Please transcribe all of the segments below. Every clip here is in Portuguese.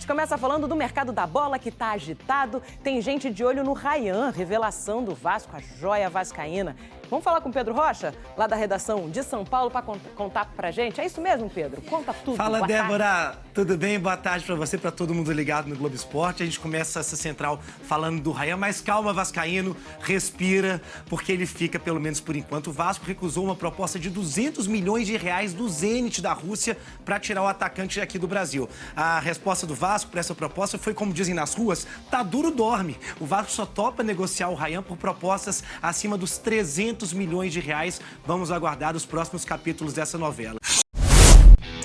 gente começa falando do mercado da bola, que tá agitado. Tem gente de olho no Ryan, revelação do Vasco, a joia vascaína. Vamos falar com o Pedro Rocha, lá da redação de São Paulo, para contar pra gente. É isso mesmo, Pedro? Conta tudo. Fala, Débora. Tudo bem? Boa tarde pra você, pra todo mundo ligado no Globo Esporte. A gente começa essa central falando do Ryan, mas calma, vascaíno, respira, porque ele fica, pelo menos por enquanto. O Vasco recusou uma proposta de 200 milhões de reais do Zenit da Rússia para tirar o atacante aqui do Brasil. A resposta do Vasco para essa proposta foi, como dizem nas ruas, tá duro, dorme. O Vasco só topa negociar o Ryan por propostas acima dos 300 milhões de reais. Vamos aguardar os próximos capítulos dessa novela.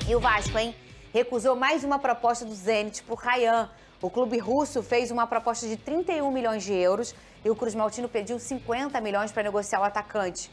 E o Vasco, hein? Recusou mais uma proposta do Zenit por Ryan. O clube russo fez uma proposta de 31 milhões de euros e o Cruz Maltino pediu 50 milhões para negociar o atacante.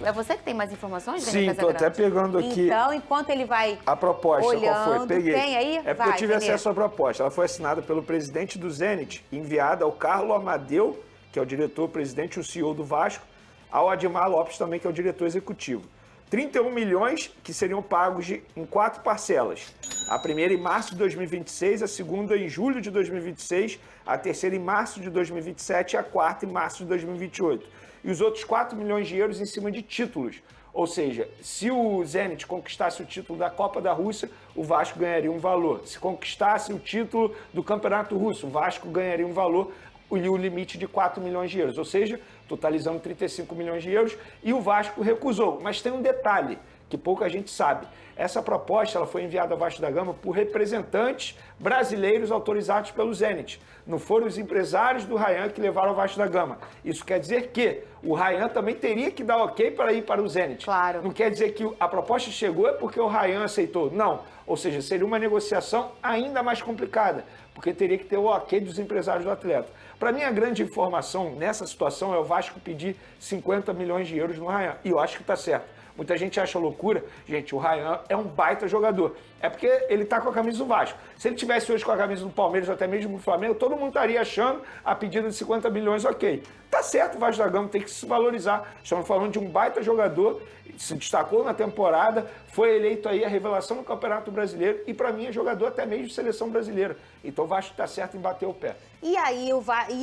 É você que tem mais informações? Sim, estou até pegando aqui. Então, enquanto ele vai a proposta, olhando, qual foi? Peguei. Tem aí? É porque eu tive acesso à proposta. Ela foi assinada pelo presidente do Zenit, enviada ao Carlo Amadeu, que é o diretor-presidente, o CEO do Vasco, ao Admar Lopes também, que é o diretor executivo. 31 milhões que seriam pagos em 4 parcelas. A primeira em março de 2026, a segunda em julho de 2026, a terceira em março de 2027 e a quarta em março de 2028. E os outros 4 milhões de euros em cima de títulos. Ou seja, se o Zenit conquistasse o título da Copa da Rússia, o Vasco ganharia um valor. Se conquistasse o título do Campeonato Russo, o Vasco ganharia um valor e o limite de 4 milhões de euros. Ou seja, totalizando 35 milhões de euros, e o Vasco recusou. Mas tem um detalhe que pouca gente sabe. Essa proposta ela foi enviada ao Vasco da Gama por representantes brasileiros autorizados pelo Zenit. Não foram os empresários do Ryan que levaram ao Vasco da Gama. Isso quer dizer que o Ryan também teria que dar ok para ir para o Zenit. Claro. Não quer dizer que a proposta chegou é porque o Ryan aceitou. Não. Ou seja, seria uma negociação ainda mais complicada, porque teria que ter o ok dos empresários do atleta. Para mim, a grande informação nessa situação é o Vasco pedir 50 milhões de euros no Ryan. E eu acho que está certo. Muita gente acha loucura. Gente, o Ryan é um baita jogador. É porque ele tá com a camisa do Vasco. Se ele tivesse hoje com a camisa do Palmeiras ou até mesmo do Flamengo, todo mundo estaria achando a pedida de 50 milhões ok. Tá certo, o Vasco da Gama tem que se valorizar. Estamos falando de um baita jogador, se destacou na temporada, foi eleito aí a revelação do Campeonato Brasileiro e para mim é jogador até mesmo de seleção brasileira. Então o Vasco tá certo em bater o pé. E aí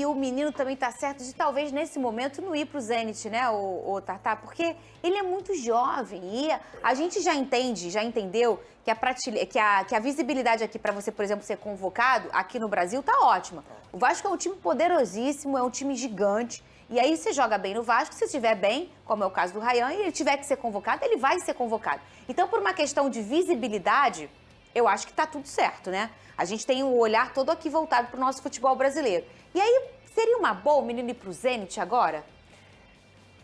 o menino também tá certo de talvez nesse momento não ir pro Zenit, né, o Tatá, porque ele é muito jovem e a gente já entendeu que a visibilidade aqui para você, por exemplo, ser convocado aqui no Brasil tá ótima. O Vasco é um time poderosíssimo, é um time gigante. E aí você joga bem no Vasco, se estiver bem, como é o caso do Ryan, e ele tiver que ser convocado, ele vai ser convocado. Então, por uma questão de visibilidade, eu acho que tá tudo certo, né? A gente tem o olhar todo aqui voltado pro nosso futebol brasileiro. E aí, seria uma boa o menino ir pro Zenit agora?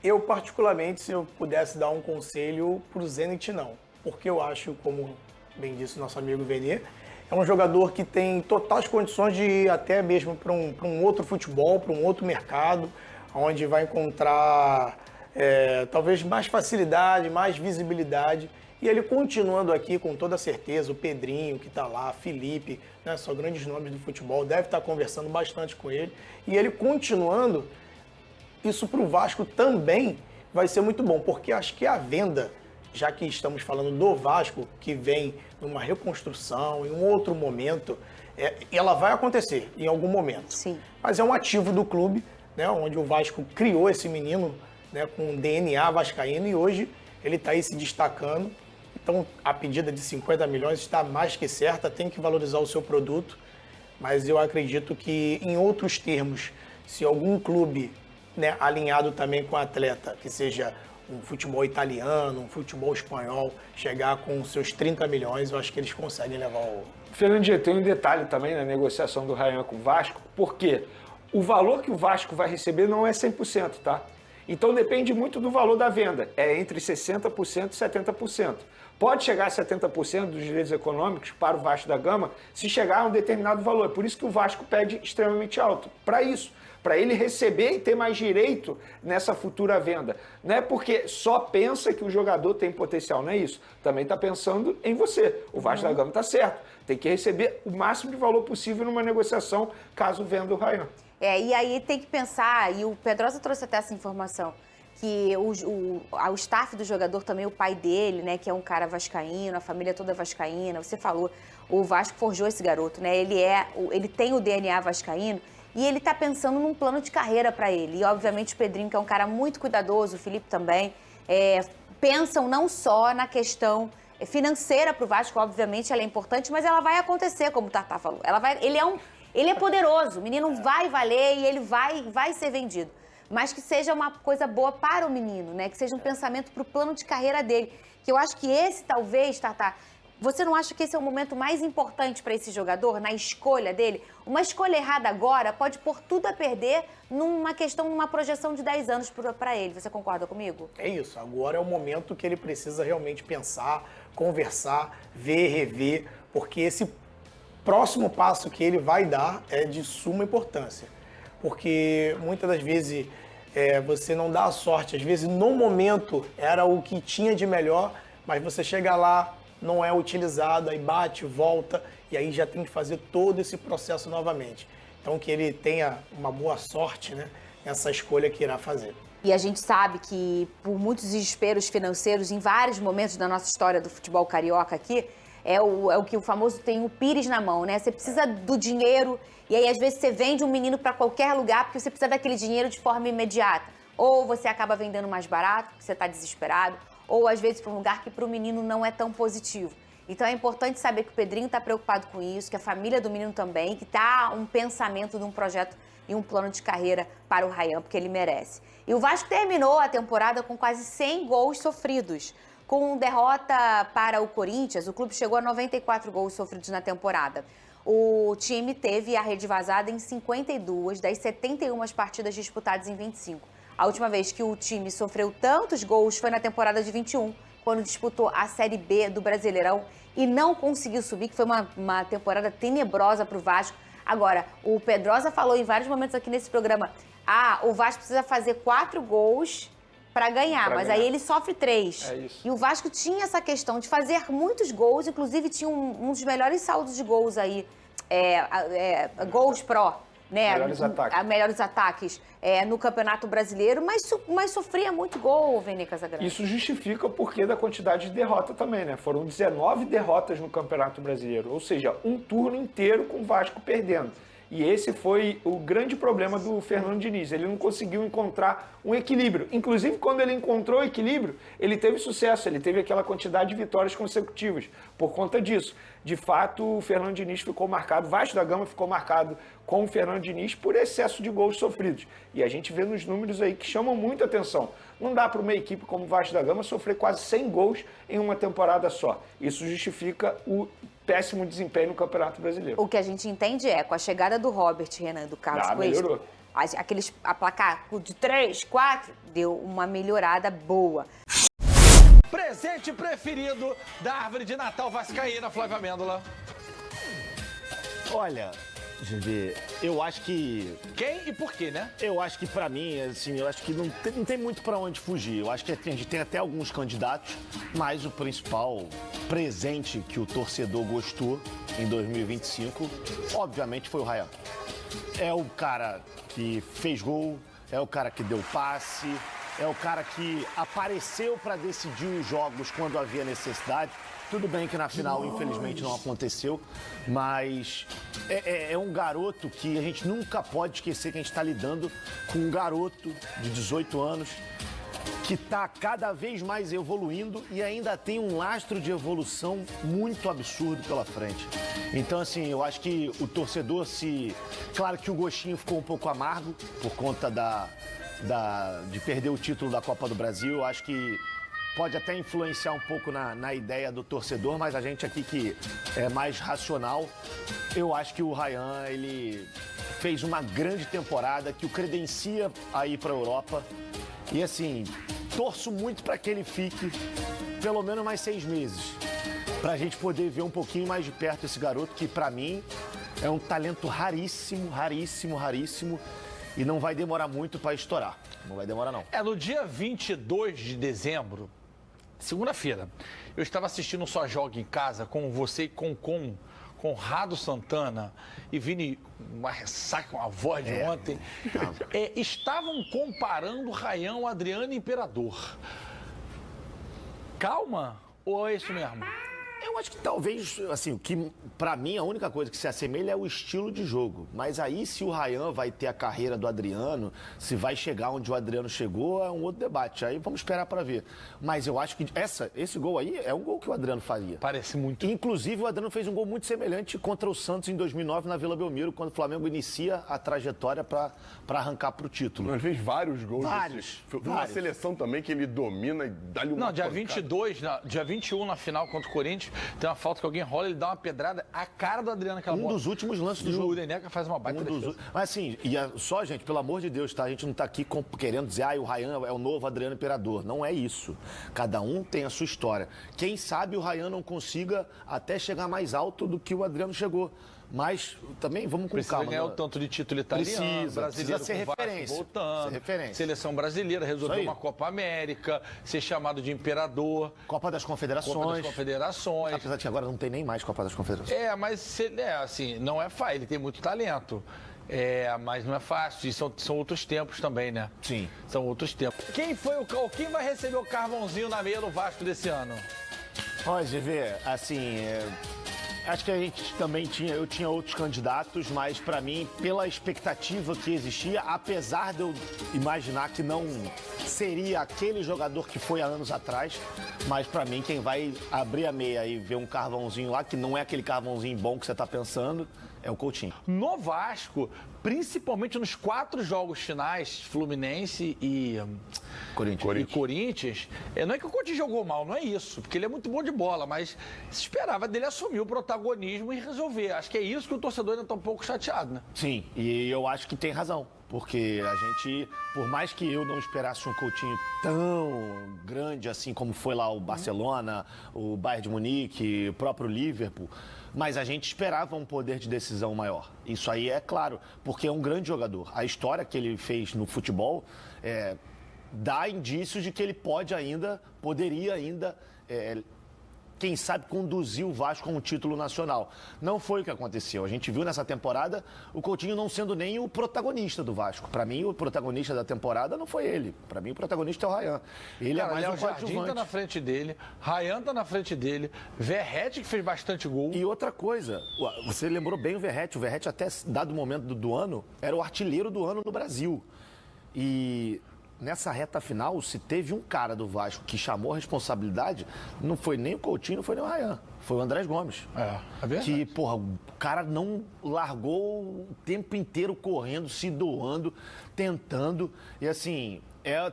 Eu, particularmente, se eu pudesse dar um conselho pro Zenit, não. Porque eu acho, como bem disse o nosso amigo Venê, é um jogador que tem totais condições de ir até mesmo para um outro futebol, para um outro mercado, onde vai encontrar talvez mais facilidade, mais visibilidade. E ele continuando aqui com toda certeza, o Pedrinho que está lá, Felipe, né, são grandes nomes do futebol, deve estar conversando bastante com ele. E ele continuando, isso para o Vasco também vai ser muito bom, porque acho que a venda, já que estamos falando do Vasco, que vem numa reconstrução, em um outro momento, ela vai acontecer em algum momento. Sim. Mas é um ativo do clube, né, onde o Vasco criou esse menino, né, com DNA vascaíno, e hoje ele está aí se destacando. Então, a pedida de 50 milhões está mais que certa, tem que valorizar o seu produto, mas eu acredito que, em outros termos, se algum clube, né, alinhado também com o atleta, que seja um futebol italiano, um futebol espanhol, chegar com seus 30 milhões, eu acho que eles conseguem levar o... Fernandinho, tem um detalhe também na negociação do Ryan com o Vasco, porque o valor que o Vasco vai receber não é 100%, tá? Então depende muito do valor da venda, é entre 60% e 70%. Pode chegar a 70% dos direitos econômicos para o Vasco da Gama se chegar a um determinado valor. Por isso que o Vasco pede extremamente alto, para isso. Para ele receber e ter mais direito nessa futura venda. Não é porque só pensa que o jogador tem potencial, não é isso. Também está pensando em você. O Vasco da Gama está certo. Tem que receber o máximo de valor possível numa negociação, caso venda o Ryan. E aí tem que pensar, e o Pedrosa trouxe até essa informação, que o staff do jogador também, o pai dele, né, que é um cara vascaíno, a família toda vascaína, você falou, o Vasco forjou esse garoto, né, ele tem o DNA vascaíno e ele tá pensando num plano de carreira para ele. E, obviamente, o Pedrinho, que é um cara muito cuidadoso, o Felipe também, pensam não só na questão financeira para o Vasco, obviamente ela é importante, mas ela vai acontecer, como o Tartá falou. Ele é poderoso, o menino vai valer e ele vai ser vendido. Mas que seja uma coisa boa para o menino, né? Que seja um pensamento para o plano de carreira dele. Que eu acho que esse, talvez, Tartá, você não acha que esse é o momento mais importante para esse jogador, na escolha dele? Uma escolha errada agora pode pôr tudo a perder numa projeção de 10 anos para ele. Você concorda comigo? É isso. Agora é o momento que ele precisa realmente pensar, conversar, ver, rever, porque esse próximo passo que ele vai dar é de suma importância. Porque muitas das vezes você não dá a sorte. Às vezes, no momento, era o que tinha de melhor, mas você chega lá, não é utilizado, aí bate, volta, e aí já tem que fazer todo esse processo novamente. Então, que ele tenha uma boa sorte, né, nessa escolha que irá fazer. E a gente sabe que, por muitos desesperos financeiros, em vários momentos da nossa história do futebol carioca aqui, é o que o famoso tem o pires na mão, né? Você precisa do dinheiro e aí, às vezes, você vende um menino para qualquer lugar porque você precisa daquele dinheiro de forma imediata. Ou você acaba vendendo mais barato, porque você está desesperado, ou, às vezes, para um lugar que para o menino não é tão positivo. Então, é importante saber que o Pedrinho está preocupado com isso, que a família do menino também, que está um pensamento de um projeto e um plano de carreira para o Ryan, porque ele merece. E o Vasco terminou a temporada com quase 100 gols sofridos. Com derrota para o Corinthians, o clube chegou a 94 gols sofridos na temporada. O time teve a rede vazada em 52 das 71 partidas disputadas em 25. A última vez que o time sofreu tantos gols foi na temporada de 21, quando disputou a Série B do Brasileirão e não conseguiu subir, que foi uma temporada tenebrosa para o Vasco. Agora, o Pedrosa falou em vários momentos aqui nesse programa, o Vasco precisa fazer 4 gols para ganhar, mas aí ele sofre 3. É isso. E o Vasco tinha essa questão de fazer muitos gols, inclusive tinha um dos melhores saldos de gols aí, gols pró, né? Melhores ataques no Campeonato Brasileiro, mas sofria muito gol, Vene Casagrande. Isso justifica o porquê da quantidade de derrota também, né? Foram 19 derrotas no Campeonato Brasileiro, ou seja, um turno inteiro com o Vasco perdendo. E esse foi o grande problema do Fernando Diniz. Ele não conseguiu encontrar um equilíbrio. Inclusive, quando ele encontrou o equilíbrio, ele teve sucesso. Ele teve aquela quantidade de vitórias consecutivas. Por conta disso, de fato, o Fernando Diniz ficou marcado, Vasco da Gama ficou marcado com o Fernando Diniz por excesso de gols sofridos. E a gente vê nos números aí que chamam muita atenção. Não dá para uma equipe como o Vasco da Gama sofrer quase 100 gols em uma temporada só. Isso justifica o péssimo desempenho no Campeonato Brasileiro. O que a gente entende com a chegada do Robert, Renan, do Carlos Cuesta, melhorou. a placar de 3, 4, deu uma melhorada boa. Presente preferido da árvore de Natal vascaína, Flávia Amêndola. Olha, GV, eu acho que... Quem e por quê, né? Eu acho que, pra mim, assim, eu acho que não tem muito pra onde fugir. Eu acho que a gente tem até alguns candidatos, mas o principal presente que o torcedor gostou em 2025, obviamente, foi o Ryan. É o cara que fez gol, é o cara que deu passe, é o cara que apareceu pra decidir os jogos quando havia necessidade. Tudo bem que na final, infelizmente, não aconteceu, mas é um garoto que a gente nunca pode esquecer que a gente está lidando com um garoto de 18 anos que está cada vez mais evoluindo e ainda tem um lastro de evolução muito absurdo pela frente. Então, assim, eu acho que o torcedor Claro que o gostinho ficou um pouco amargo por conta de perder o título da Copa do Brasil. Eu acho que pode até influenciar um pouco na ideia do torcedor, mas a gente aqui que é mais racional, eu acho que o Ryan, ele fez uma grande temporada que o credencia a ir para a Europa. E assim, torço muito para que ele fique pelo menos mais 6 meses, para a gente poder ver um pouquinho mais de perto esse garoto, que para mim é um talento raríssimo, raríssimo, raríssimo. E não vai demorar muito para estourar. Não vai demorar, não. No dia 22 de dezembro, segunda-feira, eu estava assistindo um Só Joga em casa com você e com Conrado Santana e Vini, uma ressaca, uma voz de ontem, estavam comparando Ryan, Adriano e Imperador. Calma? Ou é isso mesmo? Eu acho que talvez, assim, o que pra mim a única coisa que se assemelha é o estilo de jogo. Mas aí se o Ryan vai ter a carreira do Adriano, se vai chegar onde o Adriano chegou, é um outro debate. Aí vamos esperar para ver. Mas eu acho que esse gol aí é um gol que o Adriano faria. Parece muito. Inclusive o Adriano fez um gol muito semelhante contra o Santos em 2009 na Vila Belmiro, quando o Flamengo inicia a trajetória para arrancar pro título. Ele fez vários gols. Vários. Foi uma seleção também que ele domina e dá-lhe uma Não, dia pancada. 22, dia 21 na final contra o Corinthians, tem uma falta que alguém rola, ele dá uma pedrada, a cara do Adriano aquela bola. Dos últimos lances do E jogo. o Neneca faz uma baita defesa. Mas assim, só, gente, pelo amor de Deus, tá? A gente não tá aqui querendo dizer, o Ryan é o novo Adriano Imperador. Não é isso. Cada um tem a sua história. Quem sabe o Ryan não consiga até chegar mais alto do que o Adriano chegou. Mas também vamos com Precisa calma. ganhar o tanto de título italiano, brasileiro ser com o Vasco referência. voltando, Ser referência. seleção brasileira, resolver uma Copa América, ser chamado de Imperador. Copa das Confederações. Copa das Confederações. Apesar de que agora não tem nem mais Copa das Confederações. Mas assim, não é fácil, ele tem muito talento. Mas não é fácil, e são outros tempos também, né? Sim. São outros tempos. Quem vai receber o carvãozinho na meia do Vasco desse ano? Olha, GV, assim, acho que a gente também eu tinha outros candidatos, mas pra mim, pela expectativa que existia, apesar de eu imaginar que não seria aquele jogador que foi há anos atrás, mas pra mim quem vai abrir a meia e ver um carvãozinho lá, que não é aquele carvãozinho bom que você tá pensando, é o Coutinho. No Vasco, principalmente nos 4 jogos finais, Fluminense e Corinthians, não é que o Coutinho jogou mal, não é isso, porque ele é muito bom de bola, mas se esperava dele assumir o protagonismo e resolver. Acho que é isso que o torcedor ainda está um pouco chateado, né? Sim, e eu acho que tem razão, porque a gente, por mais que eu não esperasse um Coutinho tão grande assim como foi lá o Barcelona, o Bayern de Munique, o próprio Liverpool, mas a gente esperava um poder de decisão maior. Isso aí é claro, porque é um grande jogador. A história que ele fez no futebol dá indícios de que ele poderia ainda, quem sabe, conduzir o Vasco a um título nacional. Não foi o que aconteceu. A gente viu nessa temporada o Coutinho não sendo nem o protagonista do Vasco. Para mim, o protagonista da temporada não foi ele. Para mim, o protagonista é o Ryan. Ele é mais um Jardim coadjuvante. tá na frente dele, Ryan tá na frente dele, Verratti que fez bastante gol. E outra coisa, você lembrou bem o Verratti. O Verratti, até dado momento do ano, era o artilheiro do ano no Brasil. E nessa reta final, se teve um cara do Vasco que chamou a responsabilidade, não foi nem o Coutinho, não foi nem o Ryan. Foi o Andrés Gomes. É verdade. Que, porra, o cara não largou o tempo inteiro correndo, se doando, tentando. E assim,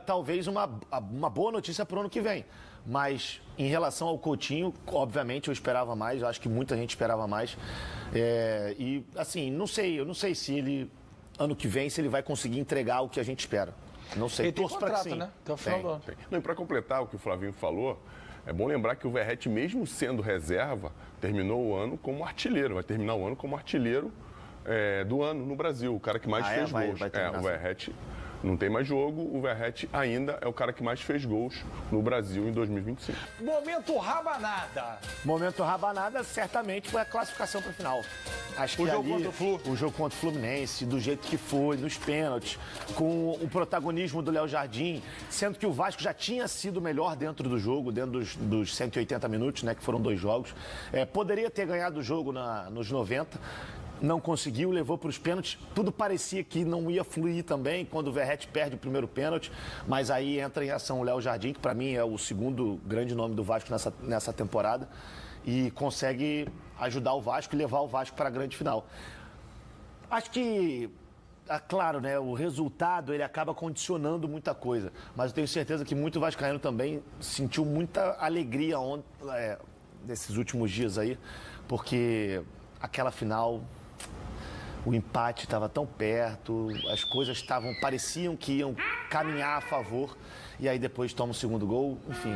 talvez uma boa notícia para o ano que vem. Mas em relação ao Coutinho, obviamente eu esperava mais, eu acho que muita gente esperava mais. E assim, eu não sei se ele, ano que vem, se ele vai conseguir entregar o que a gente espera. Não sei. Ele tem Torço pra contrato, que sim. né? Até o final do ano. Não, e para completar o que o Flavinho falou, é bom lembrar que o Verratti, mesmo sendo reserva, terminou o ano como artilheiro. Vai terminar o ano como artilheiro do ano no Brasil. O cara que mais fez gols. O Verratti não tem mais jogo. O Verratti ainda é o cara que mais fez gols no Brasil em 2025. Momento rabanada. Momento rabanada, certamente foi a classificação para a final. Acho que O jogo contra o Flu. O jogo contra o Fluminense, do jeito que foi, nos pênaltis, com o protagonismo do Léo Jardim, sendo que o Vasco já tinha sido melhor dentro do jogo, dentro dos 180 minutos, né, que foram 2 jogos. Poderia ter ganhado o jogo nos 90. Não conseguiu, levou para os pênaltis. Tudo parecia que não ia fluir também quando o Verratti perde o primeiro pênalti. Mas aí entra em ação o Léo Jardim, que para mim é o segundo grande nome do Vasco nessa temporada. E consegue ajudar o Vasco e levar o Vasco para a grande final. Acho que, claro, né, o resultado ele acaba condicionando muita coisa. Mas eu tenho certeza que muito vascaíno também sentiu muita alegria nesses últimos dias aí. Porque aquela final, o empate estava tão perto, as coisas pareciam que iam caminhar a favor, e aí depois toma o segundo gol, enfim.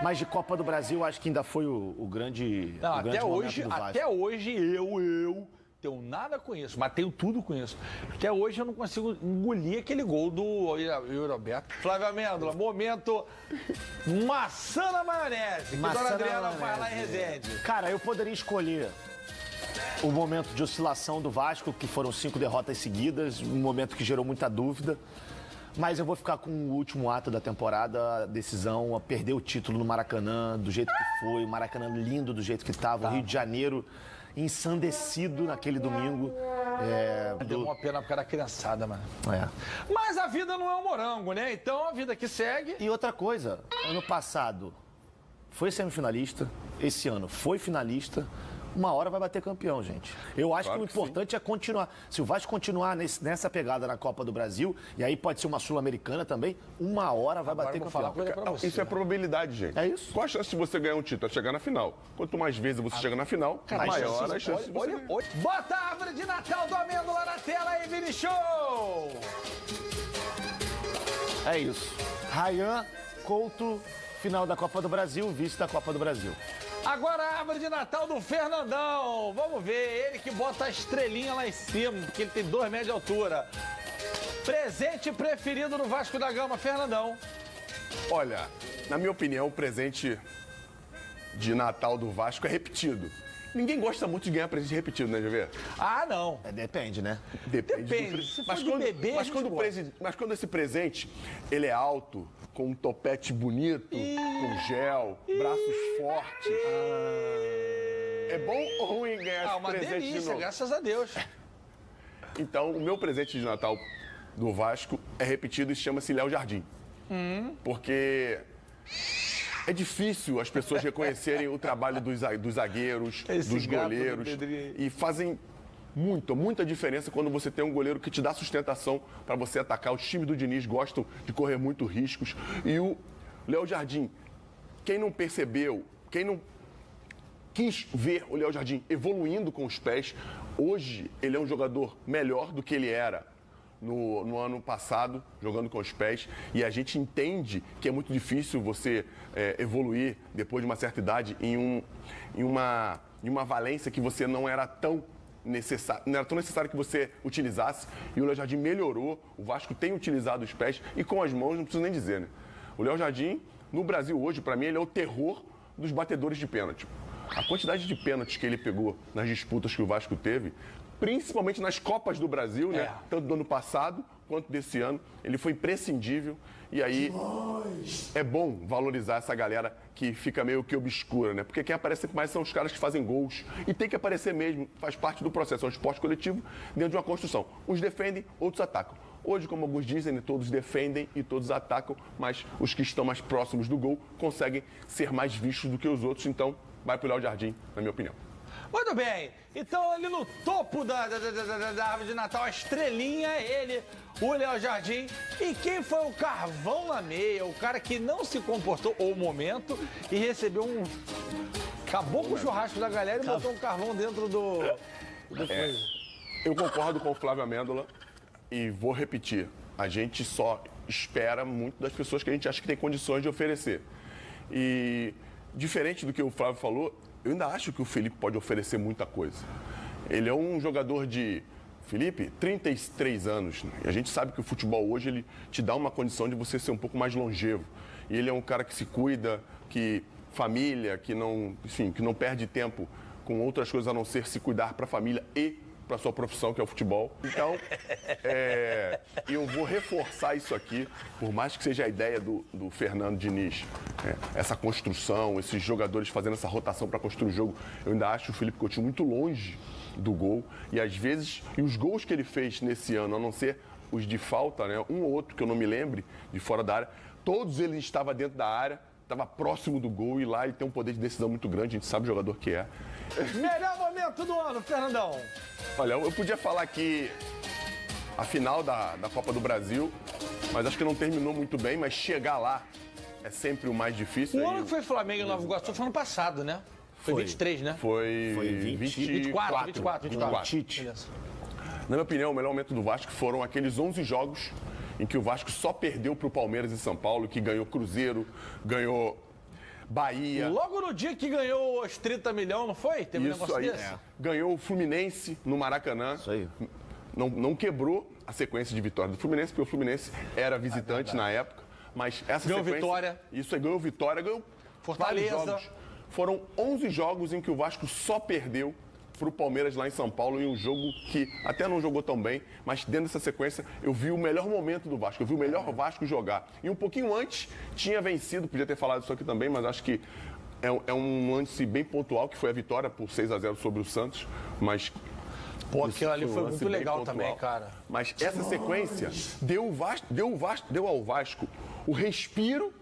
Mas de Copa do Brasil, acho que ainda foi o grande, Não, o grande momento do Vasco. Até hoje, eu tenho nada com isso, mas tenho tudo com isso. Até hoje eu não consigo engolir aquele gol do Yuri Alberto. Flávio Amêndola, momento maçã na maionese, que a Dona Adriana faz lá em Resende. Cara, eu poderia escolher o momento de oscilação do Vasco, que foram 5 derrotas seguidas, um momento que gerou muita dúvida. Mas eu vou ficar com o último ato da temporada, a decisão, a perder o título no Maracanã, do jeito que foi, o Maracanã lindo do jeito que estava, o Rio de Janeiro ensandecido naquele domingo. Deu uma pena por causa da criançada, mano. É. Mas a vida não é um morango, né? Então a vida que segue. E outra coisa, ano passado foi semifinalista, esse ano foi finalista. Uma hora vai bater campeão, gente. Eu acho que o importante é continuar. Se o Vasco continuar nessa pegada na Copa do Brasil, e aí pode ser uma Sul-Americana também, uma hora vai bater campeão. Isso é probabilidade, gente. É isso. Qual a chance de você ganhar um título? É chegar na final. Quanto mais vezes você chega na final, maior a chance de você ganhar. Bota a árvore de Natal do Amêndola na tela aí, Vini Show! É isso. Rayan, Couto, final da Copa do Brasil, vice da Copa do Brasil. Agora a árvore de Natal do Fernandão. Vamos ver, ele que bota a estrelinha lá em cima, porque ele tem 2 metros de altura. Presente preferido no Vasco da Gama, Fernandão. Olha, na minha opinião, o presente de Natal do Vasco é repetido. Ninguém gosta muito de ganhar presente repetido, né, GV? Ah, não. Depende, né? Depende. Se for de bebê, mas quando esse presente, ele é alto, com um topete bonito, com gel, braços fortes. É bom ou ruim ganhar esse presente delícia, de novo? graças a Deus. Então, o meu presente de Natal do Vasco é repetido e chama-se Léo Jardim. Porque é difícil as pessoas reconhecerem o trabalho dos zagueiros, dos goleiros. E fazem muita diferença quando você tem um goleiro que te dá sustentação para você atacar. Os times do Diniz gostam de correr muito riscos. E o Léo Jardim, quem não percebeu, quem não quis ver o Léo Jardim evoluindo com os pés, hoje ele é um jogador melhor do que ele era no ano passado, jogando com os pés. E a gente entende que é muito difícil você evoluir depois de uma certa idade em uma valência que você não era tão necessário que você utilizasse. E o Léo Jardim melhorou. O Vasco tem utilizado os pés e com as mãos, não preciso nem dizer, né? O Léo Jardim, no Brasil hoje, para mim, ele é o terror dos batedores de pênalti. A quantidade de pênaltis que ele pegou nas disputas que o Vasco teve, principalmente nas Copas do Brasil, né? Tanto do ano passado quanto desse ano, ele foi imprescindível. E aí é bom valorizar essa galera que fica meio que obscura, né? Porque quem aparece sempre mais são os caras que fazem gols. E tem que aparecer mesmo, faz parte do processo. É um esporte coletivo dentro de uma construção. Uns defendem, outros atacam. Hoje, como alguns dizem, todos defendem e todos atacam, mas os que estão mais próximos do gol conseguem ser mais vistos do que os outros. Então, vai pro Léo Jardim, na minha opinião. Muito bem, então ali no topo da árvore de Natal, a estrelinha é ele, o Léo Jardim. E quem foi o carvão na meia, o cara que não se comportou, ou o momento, e recebeu um... Acabou com o churrasco da galera e botou um carvão dentro do Eu concordo com o Flávio Amêndola e vou repetir. A gente só espera muito das pessoas que a gente acha que tem condições de oferecer. E, diferente do que o Flávio falou, eu ainda acho que o Felipe pode oferecer muita coisa. Ele é um jogador de, Felipe, 33 anos. Né? E a gente sabe que o futebol hoje ele te dá uma condição de você ser um pouco mais longevo. E ele é um cara que se cuida, que família, que não, enfim, que não perde tempo com outras coisas a não ser se cuidar para a família e para sua profissão, que é o futebol. Então, eu vou reforçar isso aqui, por mais que seja a ideia do Fernando Diniz, essa construção, esses jogadores fazendo essa rotação para construir o jogo. Eu ainda acho o Felipe Coutinho muito longe do gol. E às vezes, os gols que ele fez nesse ano, a não ser os de falta, né, um ou outro que eu não me lembre, de fora da área, todos eles estavam dentro da área, estava próximo do gol e lá ele tem um poder de decisão muito grande, a gente sabe o jogador que é. Melhor momento do ano, Fernandão. Olha, eu podia falar que a final da Copa do Brasil, mas acho que não terminou muito bem, mas chegar lá é sempre o mais difícil. O ano que foi Flamengo em Nova Iguaçu foi ano passado, né? Foi 23, né? Foi 24. Na minha opinião, o melhor momento do Vasco foram aqueles 11 jogos em que o Vasco só perdeu para o Palmeiras em São Paulo, que ganhou Cruzeiro, ganhou Bahia. Logo no dia que ganhou os 30 milhões, não foi? Teve um negócio desse? Ganhou o Fluminense no Maracanã. Isso aí. Não quebrou a sequência de vitória do Fluminense, porque o Fluminense era visitante na época. Mas essa ganhou sequência... Vitória. Isso aí, ganhou Vitória, ganhou Fortaleza. vários jogos. Foram 11 jogos em que o Vasco só perdeu pro Palmeiras lá em São Paulo em um jogo que até não jogou tão bem, mas dentro dessa sequência eu vi o melhor momento do Vasco, eu vi o melhor Vasco jogar. E um pouquinho antes tinha vencido, podia ter falado isso aqui também, mas acho que é um lance bem pontual, que foi a vitória por 6-0 sobre o Santos, mas... Pô, aquilo ali um foi lance muito bem legal pontual. também, cara. Mas essa sequência deu ao Vasco o respiro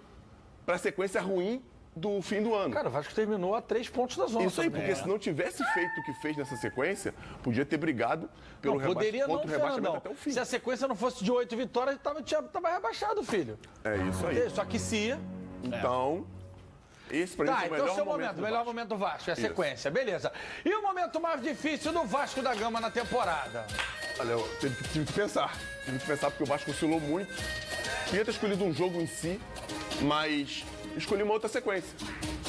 para a sequência ruim do fim do ano. Cara, o Vasco terminou a 3 pontos da zona. Isso aí, também. porque se não tivesse feito o que fez nessa sequência, podia ter brigado pelo Poderia não, contra o rebaixamento Fernandão. até o fim. Se a sequência não fosse de 8 vitórias, tava rebaixado, filho. É isso aí. Só que se ia... Então, esse pra mim Tá, foi o então melhor seu momento do melhor Vasco. momento do Vasco, é a Isso. sequência, beleza. E o momento mais difícil do Vasco da Gama na temporada? Olha, eu tive que pensar. Tive que pensar porque o Vasco oscilou muito. Queria ter escolhido um jogo em si, mas escolhi uma outra sequência.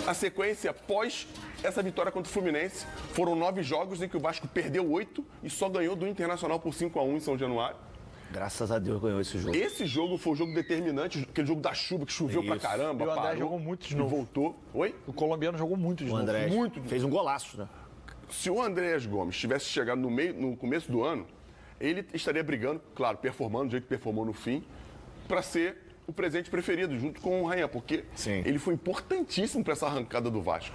A sequência após essa vitória contra o Fluminense. Foram 9 jogos em que o Vasco perdeu 8 e só ganhou do Internacional por 5-1 em São Januário. Graças a Deus ganhou esse jogo. Esse jogo foi o jogo determinante, aquele jogo da chuva que choveu pra caramba. E o André parou, jogou muito de e novo. voltou. Oi? O colombiano jogou muito de O novo. André muito. fez um golaço, né? Se o Andréas Gomes tivesse chegado no começo do ano, ele estaria brigando, claro, performando do jeito que performou no fim, para ser o presente preferido, junto com o Rayan, porque Sim. ele foi importantíssimo para essa arrancada do Vasco.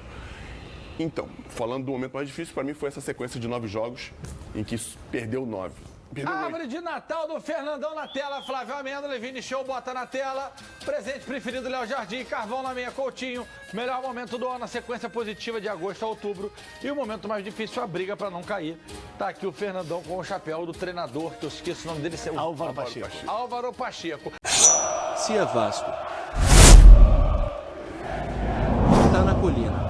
Então, falando do momento mais difícil, para mim foi essa sequência de 9 jogos em que perdeu 9. Perdeu 8. Árvore de Natal do Fernandão na tela, Flávio Amêndola, Vini Show bota na tela. Presente preferido, Léo Jardim, Carvão na meia, Coutinho. Melhor momento do ano, a sequência positiva de agosto a outubro. E o momento mais difícil, a briga para não cair. Tá aqui o Fernandão com o chapéu do treinador, que eu esqueço o nome dele. Álvaro Pacheco. Álvaro Pacheco. Se é Vasco, tá na colina.